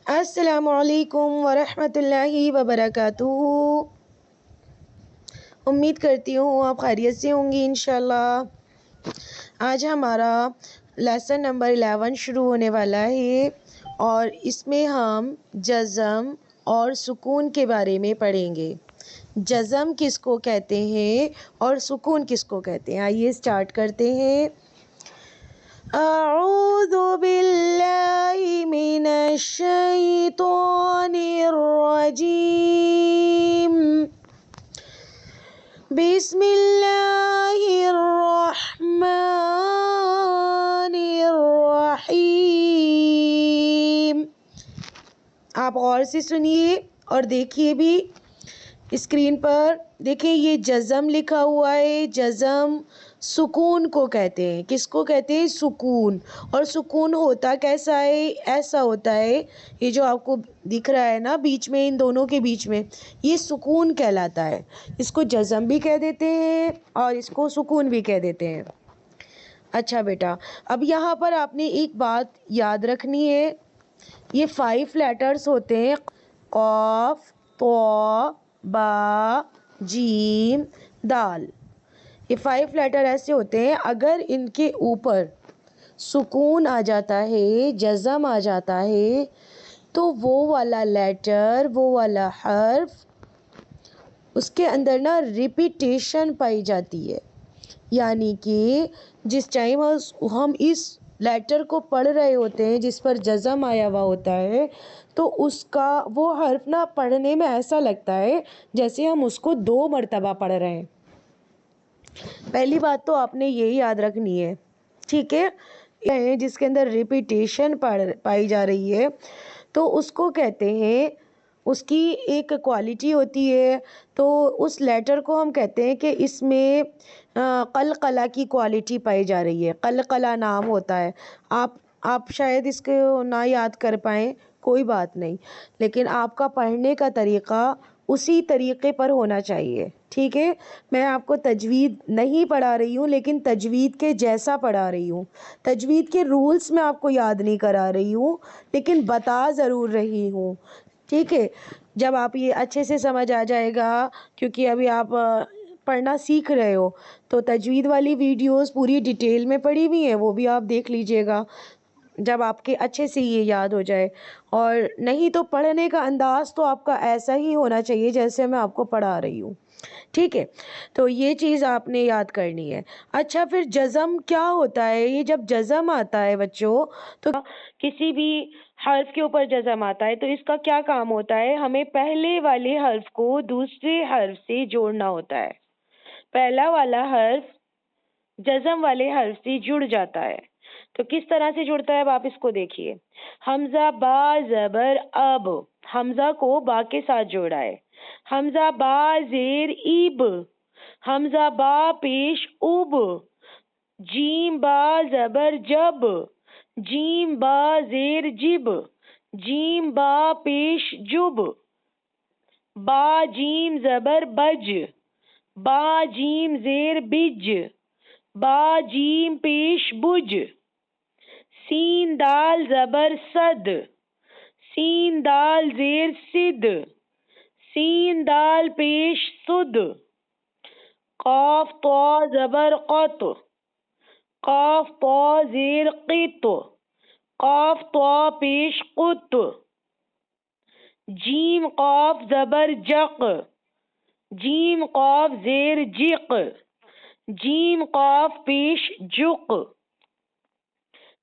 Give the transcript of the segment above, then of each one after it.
السلام علیکم ورحمۃ اللہ وبرکاتہ۔ امید کرتی ہوں آپ خیریت سے ہوں گی انشاءاللہ۔ آج ہمارا لیسن نمبر 11 شروع ہونے والا ہے اور اس میں ہم جزم اور سکون کے بارے میں پڑھیں گے۔ جزم کس کو کہتے ہیں اور سکون کس کو کہتے ہیں، آئیے سٹارٹ کرتے ہیں۔ اعوذ باللہ من الشیطان الرجیم، بسم اللہ الرحمن الرحیم۔ آپ غور سے سنیے اور دیکھیے بھی اسکرین پر، دیکھیں یہ جزم لکھا ہوا ہے۔ جزم سکون کو کہتے ہیں۔ کس کو کہتے ہیں؟ سکون۔ اور سکون ہوتا کیسا ہے؟ ایسا ہوتا ہے، یہ جو آپ کو دکھ رہا ہے نا بیچ میں، ان دونوں کے بیچ میں، یہ سکون کہلاتا ہے۔ اس کو جزم بھی کہہ دیتے ہیں اور اس کو سکون بھی کہہ دیتے ہیں۔ اچھا بیٹا، اب یہاں پر آپ نے ایک بات یاد رکھنی ہے، یہ 5 لیٹرز ہوتے ہیں، قاف، طا، با، جیم، دال۔ یہ 5 لیٹر ایسے ہوتے ہیں، اگر ان کے اوپر سکون آ جاتا ہے، جزم آ جاتا ہے، تو وہ والا لیٹر، وہ والا حرف، اس کے اندر نا ریپیٹیشن پائی جاتی ہے۔ یعنی کہ جس ٹائم ہم اس لیٹر کو پڑھ رہے ہوتے ہیں جس پر جزم آیا ہوا ہوتا ہے، تو اس کا وہ حرف نا پڑھنے میں ایسا لگتا ہے جیسے ہم اس کو 2 مرتبہ پڑھ رہے ہیں۔ پہلی بات تو آپ نے یہی یاد رکھنی ہے، ٹھیک ہے؟ جس کے اندر ریپیٹیشن پائی جا رہی ہے تو اس کو کہتے ہیں، اس کی ایک کوالٹی ہوتی ہے، تو اس لیٹر کو ہم کہتے ہیں کہ اس میں قلقلہ کی کوالٹی پائی جا رہی ہے۔ قلقلہ نام ہوتا ہے۔ آپ شاید اس کو نہ یاد کر پائیں، کوئی بات نہیں، لیکن آپ کا پڑھنے کا طریقہ اسی طریقے پر ہونا چاہیے، ٹھیک ہے؟ میں آپ کو تجوید نہیں پڑھا رہی ہوں، لیکن تجوید کے جیسا پڑھا رہی ہوں۔ تجوید کے رولز میں آپ کو یاد نہیں کرا رہی ہوں، لیکن بتا ضرور رہی ہوں، ٹھیک ہے؟ جب آپ یہ اچھے سے سمجھ آ جائے گا، کیونکہ ابھی آپ پڑھنا سیکھ رہے ہو، تو تجوید والی ویڈیوز پوری ڈیٹیل میں پڑھی ہوئی ہیں، وہ بھی آپ دیکھ لیجئے گا جب آپ کے اچھے سے یہ یاد ہو جائے۔ اور نہیں تو پڑھنے کا انداز تو آپ کا ایسا ہی ہونا چاہیے جیسے میں آپ کو پڑھا رہی ہوں، ٹھیک ہے؟ تو یہ چیز آپ نے یاد کرنی ہے۔ اچھا، پھر جزم کیا ہوتا ہے؟ یہ جب جزم آتا ہے بچوں، تو کسی بھی حرف کے اوپر جزم آتا ہے تو اس کا کیا کام ہوتا ہے؟ ہمیں پہلے والے حرف کو دوسرے حرف سے جوڑنا ہوتا ہے۔ پہلا والا حرف جزم والے حرف سے جڑ جاتا ہے۔ تو کس طرح سے جڑتا ہے اب آپ اس کو دیکھیے۔ حمزہ با زبر اب، حمزہ کو با کے ساتھ جوڑا ہے۔ حمزہ با زیر ایب، حمزہ با پیش اوب، جیم با زبر جب، جیم با زیر جب، جیم با پیش جب، با جیم زبر بج، با جیم زیر بج، با جیم پیش بج، سین دال زبر صد، سین دال زیر صد، سین دال پیش صد، قاف طا زبر قط، قاف طا زیر قط، قاف طا پیش قط، جیم قاف زبر جق، جیم قاف زیر جق، جیم قاف پیش جق۔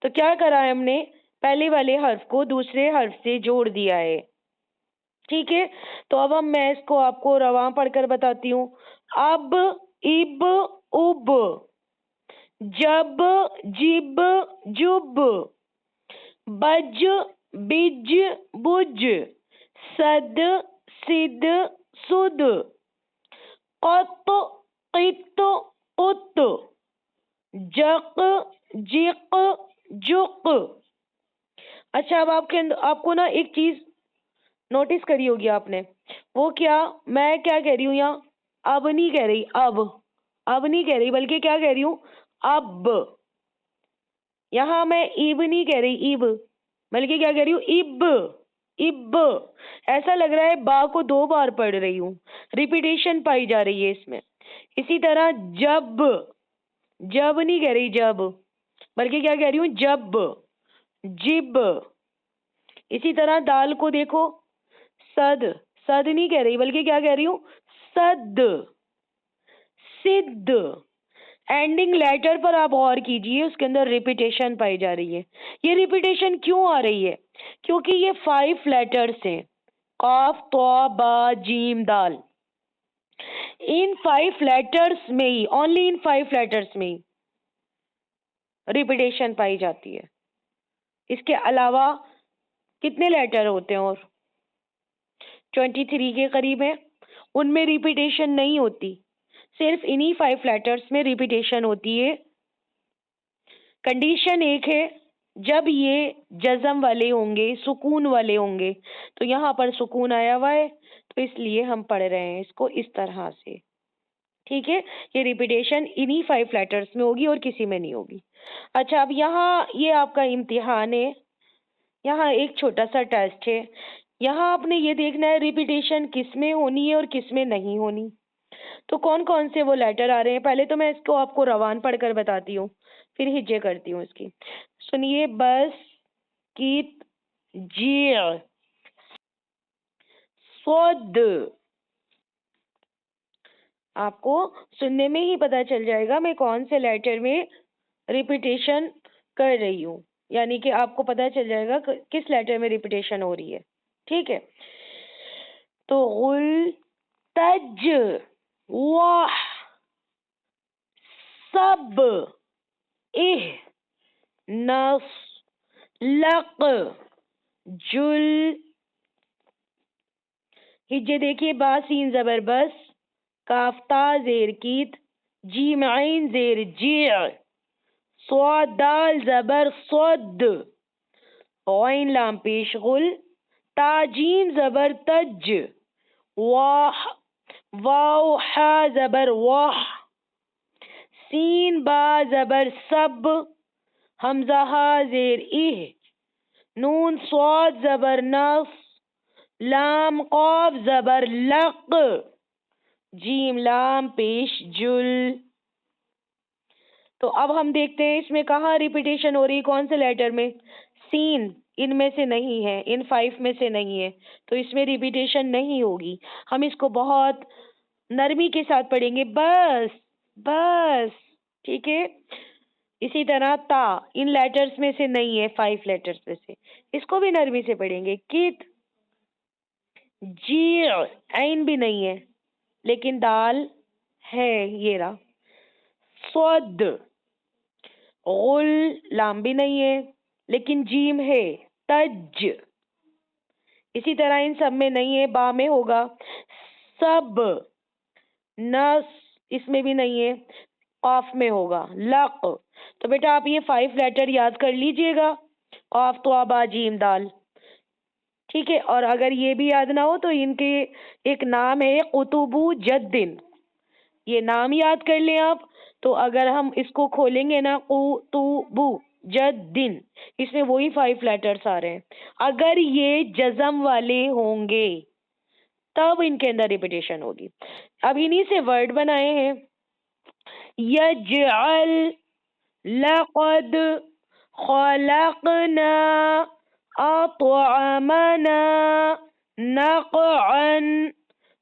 تو کیا کرا ہے ہم نے؟ پہلے والے حرف کو دوسرے حرف سے جوڑ دیا ہے، ٹھیک ہے؟ تو اب میں اس کو آپ کو رواں پڑھ کر بتاتی ہوں۔ اب، اب، اب، جب، جب، جب، بج، بج، بج، صد، صد، صد، قط، قط، قط، جق، جق، جق۔ اچھا، اب آپ کو نا ایک چیز نوٹس کری ہوگی آپ نے، وہ کیا؟ میں کیا کہہ رہی ہوں یہاں؟ اب نہیں کہہ رہی، اب نہیں کہہ رہی، بلکہ کیا کہہ رہی ہوں؟ اب۔ یہاں میں ایب نہیں کہہ رہی، ایب، بلکہ کیا کہہ رہی ہوں؟ اب۔ اب ایسا لگ رہا ہے با کو 2 بار پڑھ رہی ہوں، ریپیٹیشن پائی جا رہی ہے اس میں. اسی طرح جب، جب نہیں کہہ رہی جب، بلکہ کیا کہہ رہی ہوں جب، جب. اسی طرح دال کو دیکھو، صد، صد نہیں کہہ رہی بلکہ کیا کہہ رہی ہوں صد، صد. اینڈنگ لیٹر پر آپ غور کیجئے، اس کے اندر ریپیٹیشن پائی جا رہی ہے. یہ ریپیٹیشن کیوں آ رہی ہے؟ کیونکہ یہ 5 لیٹرز ہیں، قاف طا با جیم دال. ان 5 لیٹرز میں ہی، اونلی ان 5 لیٹرز میں ہی ریپیٹیشن پائی جاتی ہے. اس کے علاوہ کتنے لیٹر ہوتے ہیں اور 23 کے قریب ہیں، ان میں ریپیٹیشن نہیں ہوتی، صرف انہی 5 لیٹرز میں ریپیٹیشن ہوتی ہے. کنڈیشن ایک ہے، جب یہ جزم والے ہوں گے، سکون والے ہوں گے، تو یہاں پر سکون آیا ہوا ہے تو اس لیے ہم پڑھ رہے ہیں اس کو اس طرح سے. ٹھیک ہے، یہ ریپیٹیشن انہی 5 لیٹرز میں ہوگی اور کسی میں نہیں ہوگی. اچھا، اب یہاں یہ آپ کا امتحان ہے، یہاں ایک چھوٹا سا ٹیسٹ ہے. یہاں آپ نے یہ دیکھنا ہے ریپیٹیشن کس میں ہونی ہے اور کس میں نہیں ہونی. تو کون کون سے وہ لیٹر آ رہے ہیں؟ پہلے تو میں اس کو آپ کو روان پڑھ کر بتاتی ہوں، پھر ہجے کرتی ہوں اس کی. سنیے، بس، کیت، جی، صد. آپ کو سننے میں ہی پتا چل جائے گا میں کون سے لیٹر میں ریپیٹیشن کر رہی ہوں، یعنی کہ آپ کو پتا چل جائے گا کس لیٹر میں ریپیٹیشن ہو رہی ہے. ٹھیک ہے، تو غل، تج، واہ، سب، اہ، نص، لق، جل. ہجے دیکھیے، با سین زبر بس، کاف تا زیر کیت، جیم عین زیر جیع، صاد دال زبر صد، غین لام پیش غل، تا جیم زبر تج، واہ، واو حا زبر واہ، سین با زبر سب، حمزہ ہا زیر اہ، نون صاد زبر نص، لام قاف زبر لق، جیم لام پیش جل. تو اب ہم دیکھتے ہیں اس میں کہاں ریپیٹیشن ہو رہی، کون سے لیٹر میں؟ سین ان میں سے نہیں ہے، ان 5 میں سے نہیں ہے، تو اس میں ریپیٹیشن نہیں ہوگی. ہم اس کو بہت نرمی کے ساتھ پڑھیں گے، بس بس. ٹھیک ہے، اسی طرح تا ان لیٹرز میں سے نہیں ہے، 5 لیٹرز میں سے، اس کو بھی نرمی سے پڑھیں گے. کت، جی، عین بھی نہیں ہے لیکن دال ہے، یہ رہا. صد، غل، لام بھی نہیں ہے لیکن جیم ہے. تج، اسی طرح ان سب میں نہیں ہے، با میں ہوگا. سب، نس، اس میں بھی نہیں ہے، قاف میں ہوگا. لق. تو بیٹا آپ یہ 5 لیٹر یاد کر لیجئے گا، قاف تو با جیم دال. ٹھیک ہے، اور اگر یہ بھی یاد نہ ہو تو ان کے ایک نام ہے قطب جدن، یہ نام یاد کر لیں آپ. تو اگر ہم اس کو کھولیں گے نا، قطب جدن، اس میں وہی 5 لیٹرز آ رہے ہیں. اگر یہ جزم والے ہوں گے تب ان کے اندر ریپیٹیشن ہوگی. اب انہی سے ورڈ بنائے ہیں، یجعل، لقد، خلقنا، اطعمنا، نقعا،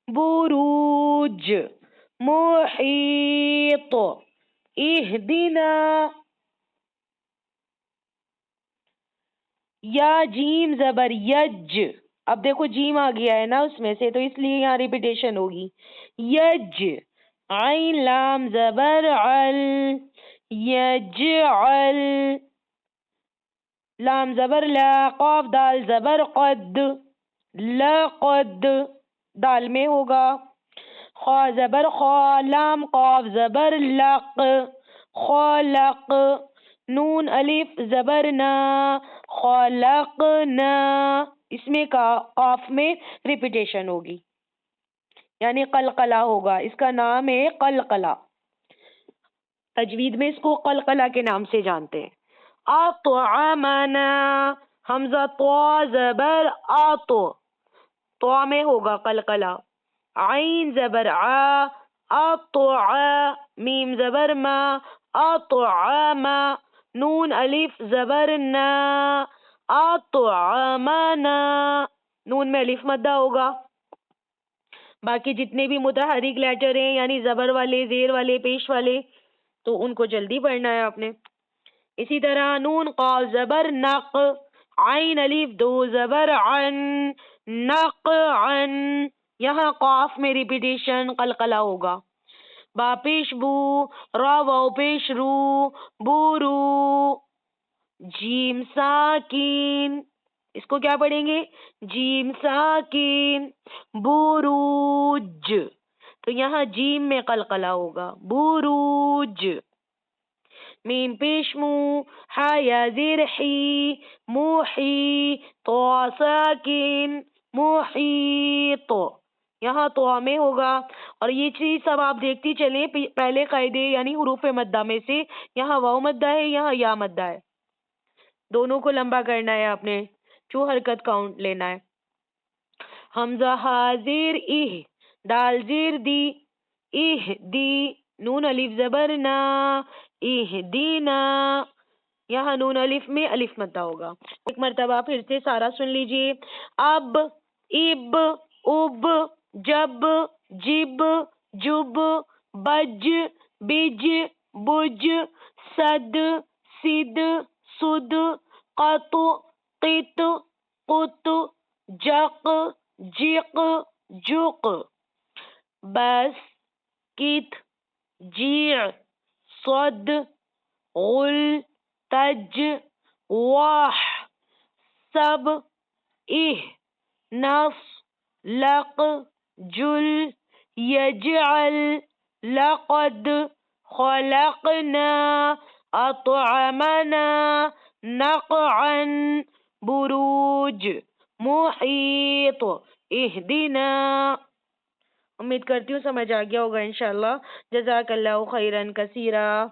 بروج، محیط، اہدنا. یا جیم زبر یج، اب دیکھو جیم آ گیا ہے نا اس میں سے، تو اس لیے یہاں ریپیٹیشن ہوگی. یج، عین لام زبر عل، یجعل، لام زبر لا، قاف دال زبر قد، لقد، دال میں ہوگا. خا زبر خا، لام قاف زبر لق، خلق، نون الف زبر نا، خلقنا. اس میں قاف میں ریپیٹیشن ہوگی، یعنی قلقلہ ہوگا. اس کا نام ہے قلقلہ، تجوید میں اس کو قلقلہ کے نام سے جانتے ہیں. اطعمنا، حمزہ تو زبر آتو، تو میں ہوگا قلقلہ. عین زبر آ، اطع، میم زبر ما، اطعم. نون الف زبر نا، اطعمنا. نون میں الف مدہ ہوگا. باقی جتنے بھی متحرک لیٹر ہیں یعنی زبر والے، زیر والے، پیش والے، تو ان کو جلدی پڑھنا ہے آپ نے. اسی طرح نون قاف زبر نق، عین الف دو زبر عن، نقعن. یہاں قاف میں ریپیٹیشن قلقلہ ہوگا. با پیش بو، را واو پیش رو، بورو. جیم ساکین، اس کو کیا پڑھیں گے؟ جیم ساکین. بوروج، تو یہاں جیم میں قلقلہ ہوگا. بوروج. میم پیش مو، ہا یا زیر حی، موحی. تو ساکین، محیط. یہاں تو میں ہوگا. اور یہ چیز سب آپ دیکھتی چلیں پہلے قاعدے یعنی حروف مدہ میں سے یہاں واو مدہ ہے، یہاں یا مدہ ہے. دونوں کو لمبا کرنا ہے آپ نے، 2 حرکت کاؤنٹ لینا ہے. حمزہ حاضر اہ، دال زیر دی، اہ دی. نون الف زبر نا، اہ دینا. یہاں نون الف میں الف مدہ ہوگا. ایک مرتبہ پھر سے سارا سن لیجئے. اب، اب، اب، جب، جب، جب، بج، بج، بج، صد، صد، سد، قط، قط، قط، جق، جق، جق. بس، کت، جیع، صد، غل، تج، واح. سب، اہ، نص، لق، جل، یجعل، لقد، خلقنا، اطعمنا، نقعا، بروج، محیط، اہدنا. امید کرتی ہوں سمجھ آ گیا ہوگا انشاءاللہ. جزاک اللہ خیرن کثیرا.